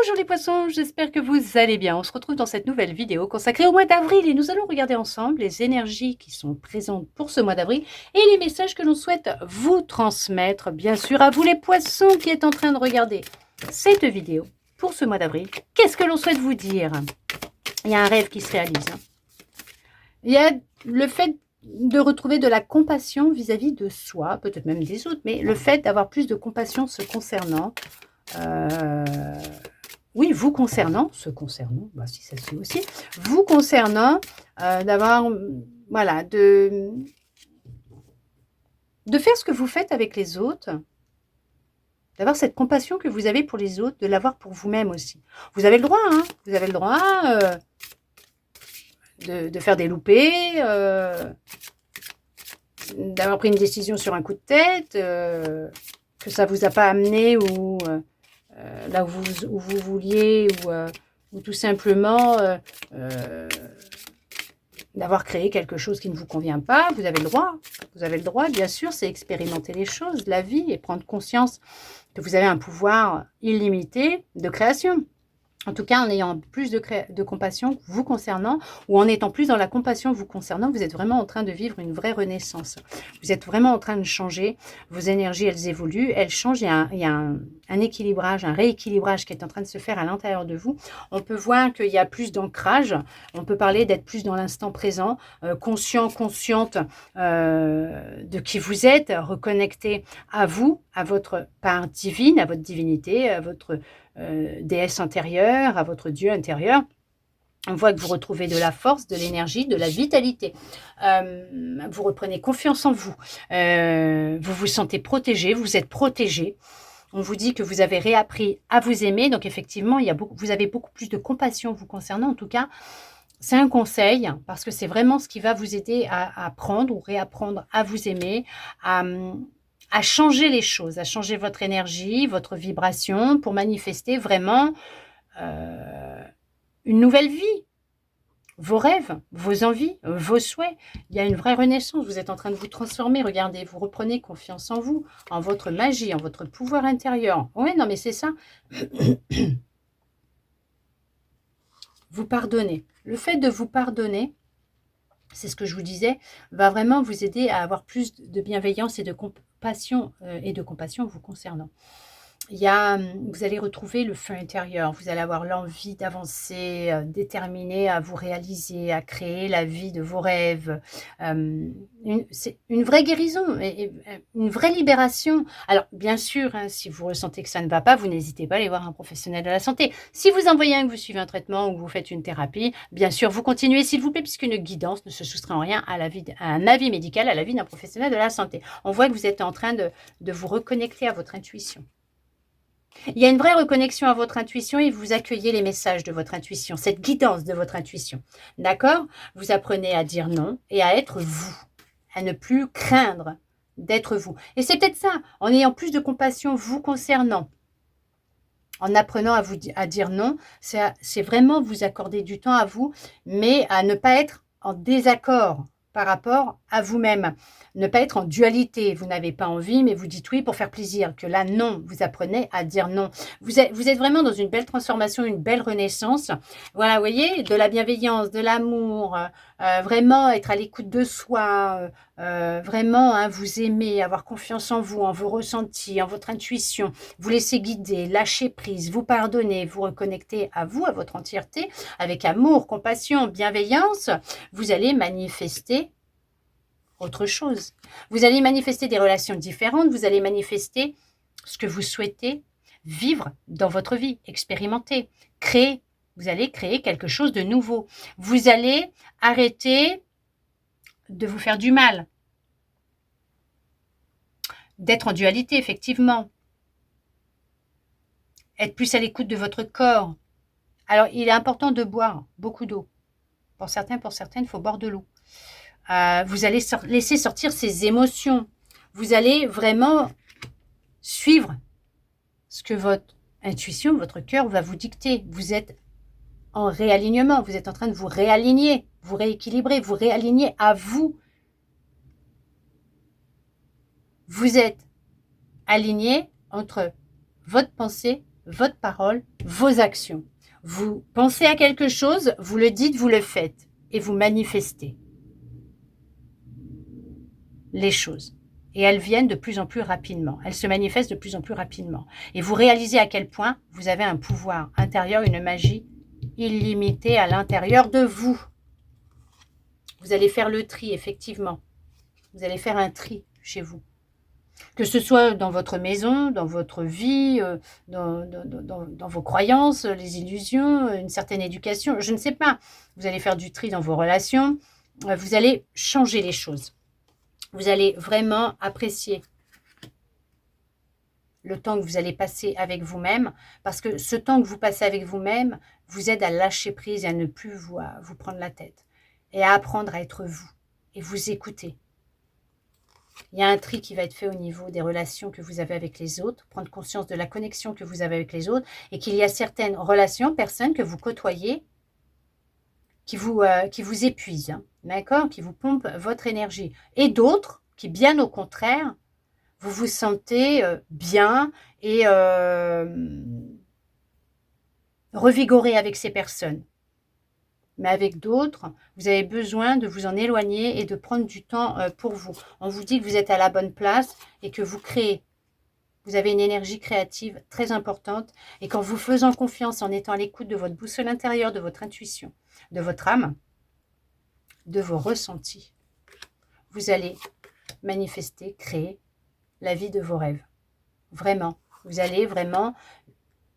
Bonjour les poissons, j'espère que vous allez bien. On se retrouve dans cette nouvelle vidéo consacrée au mois d'avril et nous allons regarder ensemble les énergies qui sont présentes pour ce mois d'avril et les messages que l'on souhaite vous transmettre, bien sûr, à vous les poissons qui êtes en train de regarder cette vidéo pour ce mois d'avril. Qu'est-ce que l'on souhaite vous dire? Il y a un rêve qui se réalise. Il y a le fait de retrouver de la compassion vis-à-vis de soi, peut-être même des autres, mais le fait d'avoir plus de compassion se concernant. Oui, vous concernant, bah si ça se fait aussi, vous concernant, d'avoir, voilà, de faire ce que vous faites avec les autres, d'avoir cette compassion que vous avez pour les autres, de l'avoir pour vous-même aussi. Vous avez le droit, hein, vous avez le droit de faire des loupés, d'avoir pris une décision sur un coup de tête, que ça vous a pas amené ou là où vous vouliez, ou tout simplement d'avoir créé quelque chose qui ne vous convient pas. Vous avez le droit. Vous avez le droit, bien sûr, c'est expérimenter les choses, la vie, et prendre conscience que vous avez un pouvoir illimité de création. En tout cas, en ayant plus de compassion vous concernant, ou en étant plus dans la compassion vous concernant, vous êtes vraiment en train de vivre une vraie renaissance. Vous êtes vraiment en train de changer. Vos énergies, elles évoluent, elles changent. Il y a un équilibrage, un rééquilibrage qui est en train de se faire à l'intérieur de vous. On peut voir qu'il y a plus d'ancrage. On peut parler d'être plus dans l'instant présent, conscient, consciente de qui vous êtes, reconnecté à vous, à votre part divine, à votre divinité, à votre déesse intérieure, à votre Dieu intérieur. On voit que vous retrouvez de la force, de l'énergie, de la vitalité. Vous reprenez confiance en vous. Vous vous sentez protégé, vous êtes protégé. On vous dit que vous avez réappris à vous aimer. Donc effectivement, vous avez beaucoup plus de compassion vous concernant. En tout cas, c'est un conseil parce que c'est vraiment ce qui va vous aider à apprendre ou réapprendre à vous aimer, à changer les choses, à changer votre énergie, votre vibration pour manifester vraiment une nouvelle vie, vos rêves, vos envies, vos souhaits. Il y a une vraie renaissance, vous êtes en train de vous transformer, regardez, vous reprenez confiance en vous, en votre magie, en votre pouvoir intérieur. Oui, non mais c'est ça. Vous pardonnez. Le fait de vous pardonner, c'est ce que je vous disais, va vraiment vous aider à avoir plus de bienveillance et de compassion vous concernant. Vous allez retrouver le feu intérieur, vous allez avoir l'envie d'avancer, déterminé à vous réaliser, à créer la vie de vos rêves. C'est une vraie guérison, une vraie libération. Alors, bien sûr, hein, si vous ressentez que ça ne va pas, vous n'hésitez pas à aller voir un professionnel de la santé. Si vous en voyez un, que vous suivez un traitement ou que vous faites une thérapie, bien sûr, vous continuez, s'il vous plaît, puisqu'une guidance ne se soustrait en rien à un avis médical, à l'avis d'un professionnel de la santé. On voit que vous êtes en train de vous reconnecter à votre intuition. Il y a une vraie reconnexion à votre intuition et vous accueillez les messages de votre intuition, cette guidance de votre intuition. D'accord? Vous apprenez à dire non et à être vous, à ne plus craindre d'être vous. Et c'est peut-être ça, en ayant plus de compassion vous concernant, en apprenant à dire non, c'est vraiment vous accorder du temps à vous, mais à ne pas être en désaccord par rapport à vous-même. Ne pas être en dualité. Vous n'avez pas envie, mais vous dites oui pour faire plaisir. Que là, non, vous apprenez à dire non. Vous êtes vraiment dans une belle transformation, une belle renaissance. Voilà, vous voyez, de la bienveillance, de l'amour, vraiment être à l'écoute de soi, vraiment hein, vous aimer, avoir confiance en vous, en vos ressentis, en votre intuition, vous laisser guider, lâcher prise, vous pardonner, vous reconnecter à vous, à votre entièreté, avec amour, compassion, bienveillance, vous allez manifester autre chose. Vous allez manifester des relations différentes, vous allez manifester ce que vous souhaitez vivre dans votre vie, expérimenter, créer. Vous allez créer quelque chose de nouveau. Vous allez arrêter de vous faire du mal, d'être en dualité, effectivement. Être plus à l'écoute de votre corps. Alors, il est important de boire beaucoup d'eau. Pour certains, pour certaines, il faut boire de l'eau. Vous allez laisser sortir ces émotions. Vous allez vraiment suivre ce que votre intuition, votre cœur va vous dicter. Vous êtes en réalignement. Vous êtes en train de vous réaligner, vous rééquilibrer, vous réaligner à vous. Vous êtes aligné entre votre pensée, votre parole, vos actions. Vous pensez à quelque chose, vous le dites, vous le faites et vous manifestez les choses. Et elles viennent de plus en plus rapidement. Elles se manifestent de plus en plus rapidement. Et vous réalisez à quel point vous avez un pouvoir intérieur, une magie illimitée à l'intérieur de vous. Vous allez faire le tri, effectivement. Vous allez faire un tri chez vous. Que ce soit dans votre maison, dans votre vie, dans vos croyances, les illusions, une certaine éducation, je ne sais pas. Vous allez faire du tri dans vos relations. Vous allez changer les choses. Vous allez vraiment apprécier le temps que vous allez passer avec vous-même, parce que ce temps que vous passez avec vous-même vous aide à lâcher prise et à ne plus vous prendre la tête, et à apprendre à être vous, et vous écouter. Il y a un tri qui va être fait au niveau des relations que vous avez avec les autres, prendre conscience de la connexion que vous avez avec les autres, et qu'il y a certaines relations, personnes que vous côtoyez, qui vous épuisent, hein, d'accord, qui vous pompent votre énergie, et d'autres qui, bien au contraire, vous vous sentez bien et revigoré avec ces personnes. Mais avec d'autres, vous avez besoin de vous en éloigner et de prendre du temps pour vous. On vous dit que vous êtes à la bonne place et que vous créez. Vous avez une énergie créative très importante, et qu'en vous faisant confiance, en étant à l'écoute de votre boussole intérieure, de votre intuition, de votre âme, de vos ressentis, vous allez manifester, créer la vie de vos rêves. Vraiment. Vous allez vraiment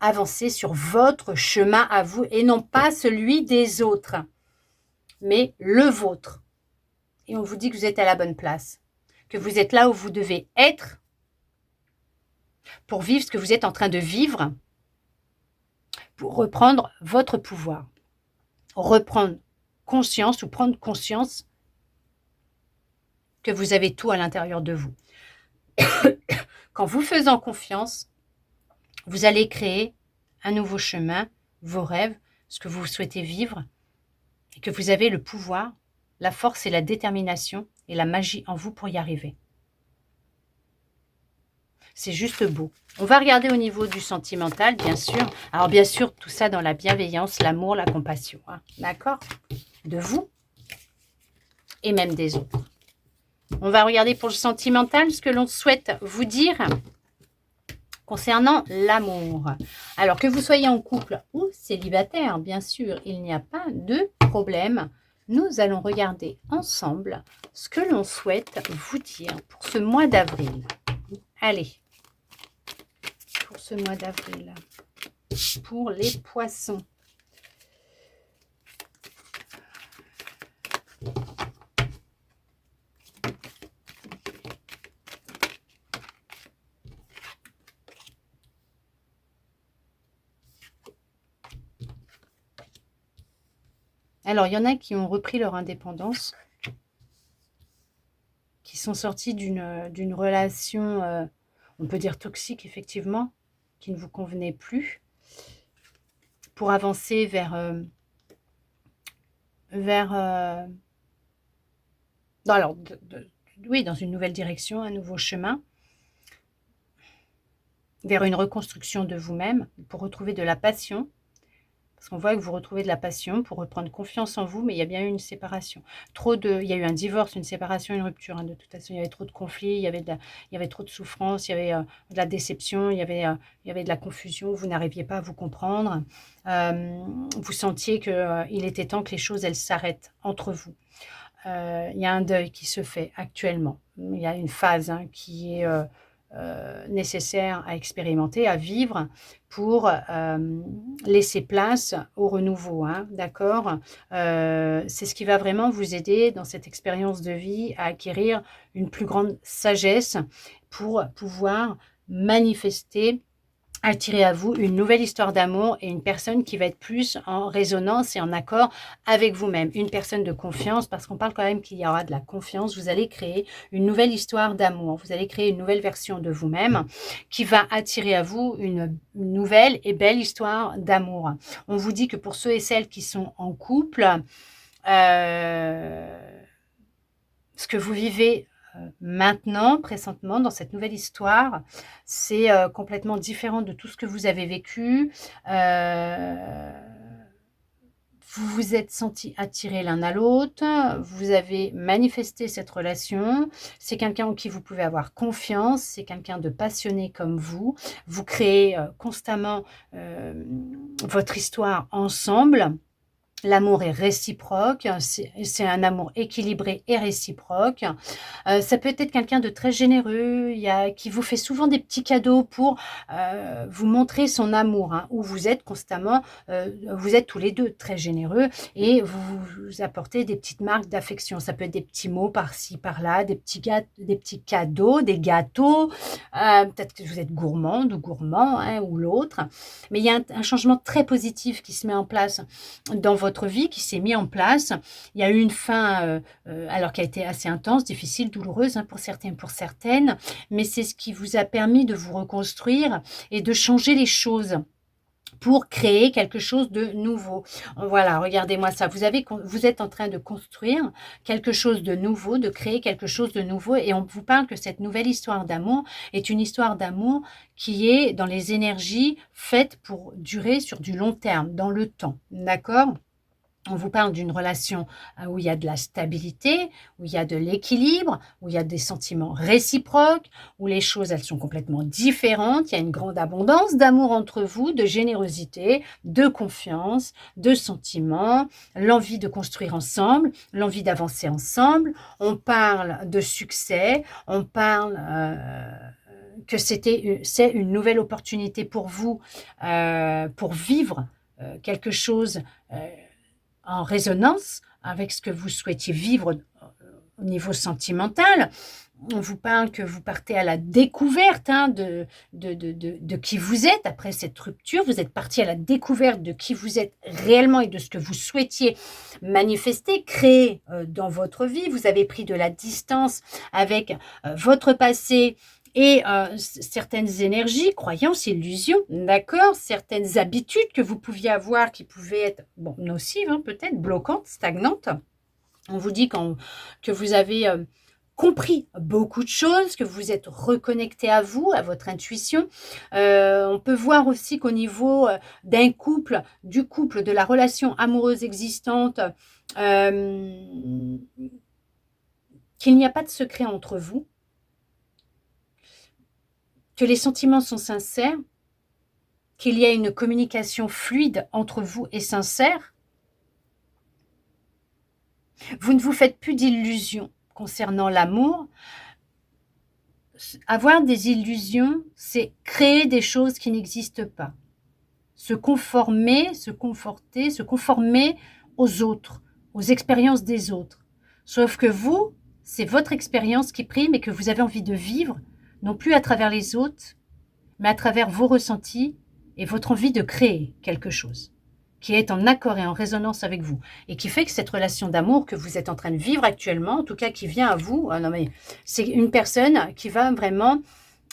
avancer sur votre chemin à vous et non pas celui des autres, mais le vôtre. Et on vous dit que vous êtes à la bonne place, que vous êtes là où vous devez être pour vivre ce que vous êtes en train de vivre, pour reprendre votre pouvoir, reprendre conscience ou prendre conscience que vous avez tout à l'intérieur de vous. Qu'en vous faisant confiance, vous allez créer un nouveau chemin, vos rêves, ce que vous souhaitez vivre, et que vous avez le pouvoir, la force et la détermination et la magie en vous pour y arriver. C'est juste beau. On va regarder au niveau du sentimental, bien sûr. Alors bien sûr, tout ça dans la bienveillance, l'amour, la compassion. Hein, d'accord? De vous et même des autres. On va regarder pour le sentimental ce que l'on souhaite vous dire concernant l'amour. Alors que vous soyez en couple ou célibataire, bien sûr, il n'y a pas de problème. Nous allons regarder ensemble ce que l'on souhaite vous dire pour ce mois d'avril. Allez, pour ce mois d'avril, pour les poissons. Alors, il y en a qui ont repris leur indépendance, qui sont sortis d'une relation, on peut dire toxique, effectivement, qui ne vous convenait plus, pour avancer oui, dans une nouvelle direction, un nouveau chemin, vers une reconstruction de vous-même, pour retrouver de la passion. Parce qu'on voit que vous retrouvez de la passion pour reprendre confiance en vous, mais il y a bien eu une séparation. Il y a eu un divorce, une séparation, une rupture. Hein, de toute façon, il y avait trop de conflits, il y avait trop de souffrance, il y avait de la déception, il y avait de la confusion, vous n'arriviez pas à vous comprendre. Vous sentiez qu'il était temps que les choses, elles s'arrêtent entre vous. Il y a un deuil qui se fait actuellement. Il y a une phase qui est nécessaire à expérimenter, à vivre, pour laisser place au renouveau, hein, d'accord. C'est ce qui va vraiment vous aider dans cette expérience de vie à acquérir une plus grande sagesse pour pouvoir manifester, attirer à vous une nouvelle histoire d'amour et une personne qui va être plus en résonance et en accord avec vous-même. Une personne de confiance, parce qu'on parle quand même qu'il y aura de la confiance. Vous allez créer une nouvelle histoire d'amour. Vous allez créer une nouvelle version de vous-même qui va attirer à vous une nouvelle et belle histoire d'amour. On vous dit que pour ceux et celles qui sont en couple, ce que vous vivez maintenant, présentement, dans cette nouvelle histoire, c'est complètement différent de tout ce que vous avez vécu. Vous vous êtes sentis attirés l'un à l'autre, vous avez manifesté cette relation, c'est quelqu'un en qui vous pouvez avoir confiance, c'est quelqu'un de passionné comme vous créez constamment votre histoire ensemble. L'amour est réciproque, c'est un amour équilibré et réciproque. Ça peut être quelqu'un de très généreux, qui vous fait souvent des petits cadeaux pour vous montrer son amour, hein, où vous êtes constamment, vous êtes tous les deux très généreux et vous apportez des petites marques d'affection. Ça peut être des petits mots par-ci, par-là, des petits cadeaux, des gâteaux. Peut-être que vous êtes gourmande ou gourmand, hein, ou l'autre. Mais il y a un changement très positif qui se met en place dans votre vie, qui s'est mis en place. Il y a eu une fin, alors qui a été assez intense, difficile, douloureuse, hein, pour certains, pour certaines, mais c'est ce qui vous a permis de vous reconstruire et de changer les choses pour créer quelque chose de nouveau. Voilà, regardez-moi ça. Vous êtes en train de construire quelque chose de nouveau, de créer quelque chose de nouveau, et on vous parle que cette nouvelle histoire d'amour est une histoire d'amour qui est dans les énergies faites pour durer sur du long terme, dans le temps. D'accord ? On vous parle d'une relation où il y a de la stabilité, où il y a de l'équilibre, où il y a des sentiments réciproques, où les choses, elles sont complètement différentes. Il y a une grande abondance d'amour entre vous, de générosité, de confiance, de sentiments, l'envie de construire ensemble, l'envie d'avancer ensemble. On parle de succès, on parle que c'est une nouvelle opportunité pour vous, pour vivre quelque chose en résonance avec ce que vous souhaitiez vivre au niveau sentimental. On vous parle que vous partez à la découverte, hein, de qui vous êtes après cette rupture. Vous êtes parti à la découverte de qui vous êtes réellement et de ce que vous souhaitiez manifester, créer dans votre vie. Vous avez pris de la distance avec votre passé et certaines énergies, croyances, illusions, d'accord, certaines habitudes que vous pouviez avoir qui pouvaient être nocives, hein, peut-être bloquantes, stagnantes. On vous dit que vous avez compris beaucoup de choses, que vous êtes reconnecté à vous, à votre intuition. On peut voir aussi qu'au niveau d'un couple, du couple, de la relation amoureuse existante, qu'il n'y a pas de secret entre vous, que les sentiments sont sincères, qu'il y a une communication fluide entre vous et sincère. Vous ne vous faites plus d'illusions concernant l'amour. Avoir des illusions, c'est créer des choses qui n'existent pas. Se conformer, se conforter, se conformer aux autres, aux expériences des autres. Sauf que vous, c'est votre expérience qui prime et que vous avez envie de vivre, non plus à travers les autres, mais à travers vos ressentis et votre envie de créer quelque chose qui est en accord et en résonance avec vous, et qui fait que cette relation d'amour que vous êtes en train de vivre actuellement, en tout cas qui vient à vous, c'est une personne qui va vraiment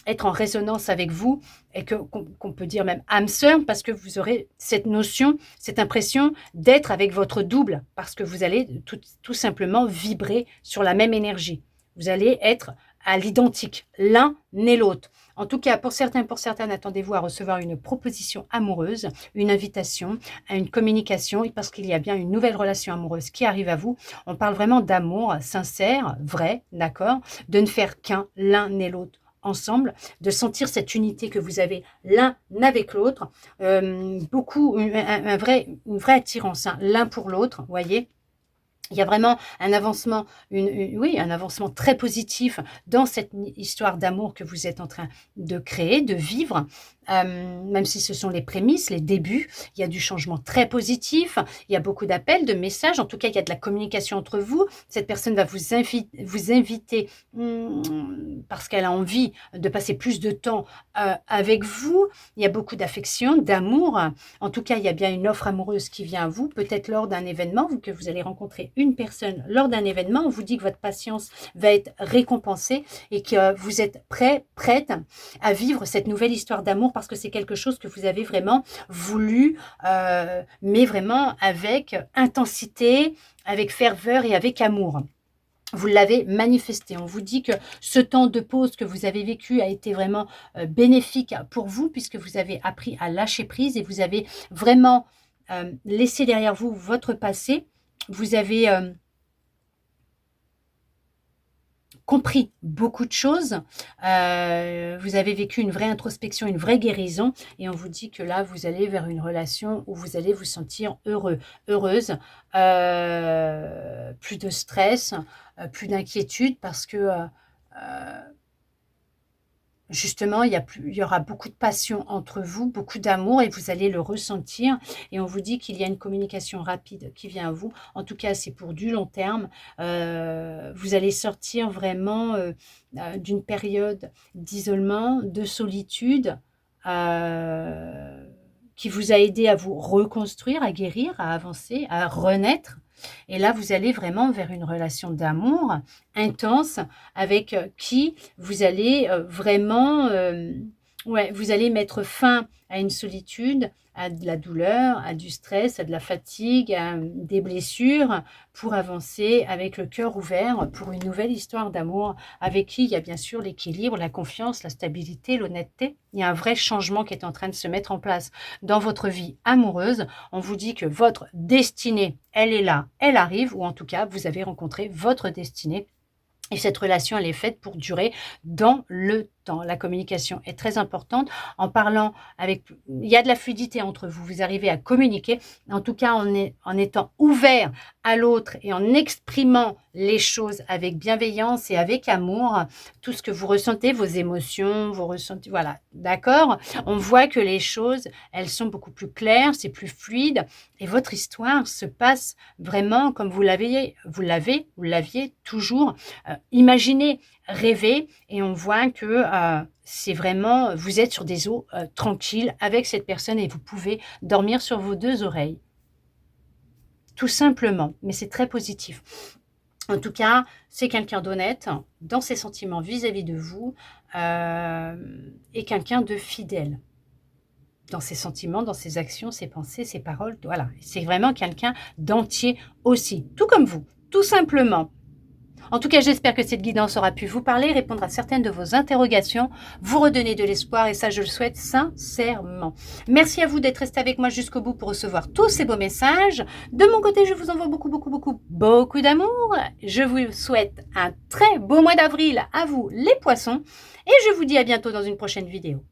être en résonance avec vous, et qu'on peut dire même âme sœur, parce que vous aurez cette notion, cette impression d'être avec votre double, parce que vous allez tout simplement vibrer sur la même énergie. Vous allez être à l'identique, l'un et l'autre. En tout cas, pour certains, pour certaines, attendez-vous à recevoir une proposition amoureuse, une invitation à une communication, parce qu'il y a bien une nouvelle relation amoureuse qui arrive à vous. On parle vraiment d'amour sincère, vrai, d'accord, de ne faire qu'un, l'un et l'autre ensemble, de sentir cette unité que vous avez l'un avec l'autre, une vraie attirance, hein, l'un pour l'autre, voyez. Il y a vraiment un avancement, un avancement très positif dans cette histoire d'amour que vous êtes en train de créer, de vivre. Même si ce sont les prémices, les débuts, il y a du changement très positif, il y a beaucoup d'appels, de messages, en tout cas il y a de la communication entre vous. Cette personne va vous inviter parce qu'elle a envie de passer plus de temps avec vous. Il y a beaucoup d'affection, d'amour. En tout cas, il y a bien une offre amoureuse qui vient à vous, peut-être lors d'un événement, que vous allez rencontrer une personne lors d'un événement. On vous dit que votre patience va être récompensée et que vous êtes prête à vivre cette nouvelle histoire d'amour, parce que c'est quelque chose que vous avez vraiment voulu, mais vraiment avec intensité, avec ferveur et avec amour. vous l'avez manifesté. On vous dit que ce temps de pause que vous avez vécu a été vraiment bénéfique pour vous, puisque vous avez appris à lâcher prise et vous avez vraiment laissé derrière vous votre passé. Vous avez compris beaucoup de choses, vous avez vécu une vraie introspection, une vraie guérison, et on vous dit que là, vous allez vers une relation où vous allez vous sentir heureux, heureuse, plus de stress, plus d'inquiétude, parce que justement, il y aura beaucoup de passion entre vous, beaucoup d'amour, et vous allez le ressentir. Et on vous dit qu'il y a une communication rapide qui vient à vous. En tout cas, c'est pour du long terme. Vous allez sortir vraiment d'une période d'isolement, de solitude, qui vous a aidé à vous reconstruire, à guérir, à avancer, à renaître. Et là, vous allez vraiment vers une relation d'amour intense avec qui vous allez vraiment, vous allez mettre fin à une solitude, à de la douleur, à du stress, à de la fatigue, à des blessures, pour avancer avec le cœur ouvert pour une nouvelle histoire d'amour avec qui il y a bien sûr l'équilibre, la confiance, la stabilité, l'honnêteté. Il y a un vrai changement qui est en train de se mettre en place dans votre vie amoureuse. On vous dit que votre destinée, elle est là, elle arrive, ou en tout cas, vous avez rencontré votre destinée. Et cette relation, elle est faite pour durer dans le temps. La communication est très importante. En parlant avec... Il y a de la fluidité entre vous. Vous arrivez à communiquer. En tout cas, en étant ouvert à l'autre et en exprimant les choses avec bienveillance et avec amour, tout ce que vous ressentez, vos émotions, vos ressentis, voilà, d'accord? On voit que les choses, elles sont beaucoup plus claires, c'est plus fluide. Et votre histoire se passe vraiment comme vous l'aviez toujours imaginé, rêvé, et on voit que c'est vraiment, vous êtes sur des eaux tranquilles avec cette personne et vous pouvez dormir sur vos deux oreilles. Tout simplement, mais c'est très positif. En tout cas, c'est quelqu'un d'honnête dans ses sentiments vis-à-vis de vous et quelqu'un de fidèle dans ses sentiments, dans ses actions, ses pensées, ses paroles. Voilà, c'est vraiment quelqu'un d'entier aussi, tout comme vous, tout simplement. En tout cas, j'espère que cette guidance aura pu vous parler, répondre à certaines de vos interrogations, vous redonner de l'espoir, et ça, je le souhaite sincèrement. Merci à vous d'être resté avec moi jusqu'au bout pour recevoir tous ces beaux messages. De mon côté, je vous envoie beaucoup d'amour. Je vous souhaite un très beau mois d'avril à vous, les poissons, et je vous dis à bientôt dans une prochaine vidéo.